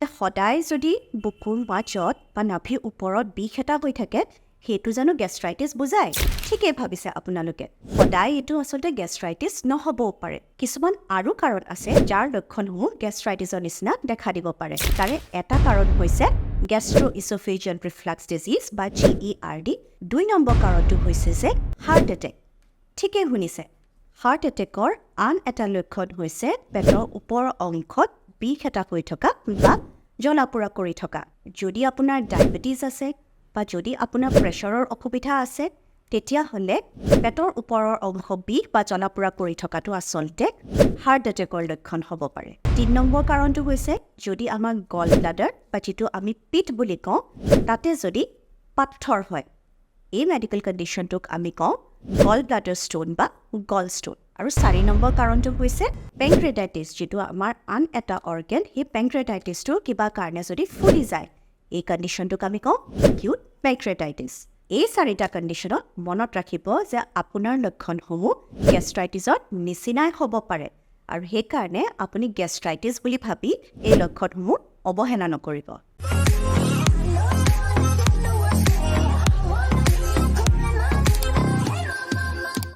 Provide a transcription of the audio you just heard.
সদায় যদি বুকুৰ মাজত বা নাভিৰ ওপৰত বিষ এটা হৈ থাকে সেইটো জানো গেষ্ট্ৰাইটিছ বুজায় ঠিকই ভাবিছে আপোনালোকে সদায় এইটো আচলতে গেষ্ট্ৰাইটিছ নহবও পাৰে কিছুমান আৰু কাৰণ আছে যাৰ লক্ষণসমূহ গেষ্ট্ৰাইটিছৰ নিচিনা দেখা দিব পাৰে তাৰে এটা কাৰণ হৈছে গেষ্ট্ৰ'ইছ'ফেজিয়াল ৰিফ্লাক্স ডিজিজ বা GERD 2 নম্বৰ কাৰণটো হৈছে যে হাৰ্ট এটেক ঠিকই শুনিছে হাৰ্ট এটেকৰ আন এটা লক্ষণ হৈছে পেটৰ ওপৰৰ অংশত বিষ এটা হৈ থকা বা জ্বলা-পোৰা কৰি থকা যদি আপোনাৰ ডায়েবেটিছ আছে বা যদি আপোনাৰ প্ৰেছাৰৰ অসুবিধা আছে তেতিয়াহ'লে পেটৰ ওপৰৰ অংশ বিষ বা জ্বলা-পোৰা কৰি থকাটো আচলতে হাৰ্ট এটেকৰ লক্ষণ হ'ব পাৰে 3 নম্বৰ কাৰণটো হৈছে যদি আমাৰ গল ব্লাডাৰ বা যিটো আমি পিট বুলি কওঁ তাতে যদি পাথৰ হয় এই মেডিকেল কণ্ডিশ্যনটোক আমি কওঁ গল ব্লাডাৰ ষ্টোন বা গল ষ্টোন আৰু 4 নম্বৰ কাৰণটো হৈছে পেংক্ৰেটাইটিছ যিটো আমাৰ আন এটা অৰ্গেন সেই পেংক্ৰেটাইটিছটো কিবা কাৰণে যদি ফুলি যায় এই কণ্ডিশ্যনটোক আমি কওঁ একিউট পেংক্ৰেটাইটিছ এই 4টা কণ্ডিশ্যনত মনত ৰাখিব যে আপোনাৰ লক্ষণসমূহ গেষ্ট্ৰাইটিছৰ নিচিনাই হ'ব পাৰে আৰু সেইকাৰণে আপুনি গেষ্ট্ৰাইটিছ বুলি ভাবি এই লক্ষণসমূহ অৱহেলা নকৰিব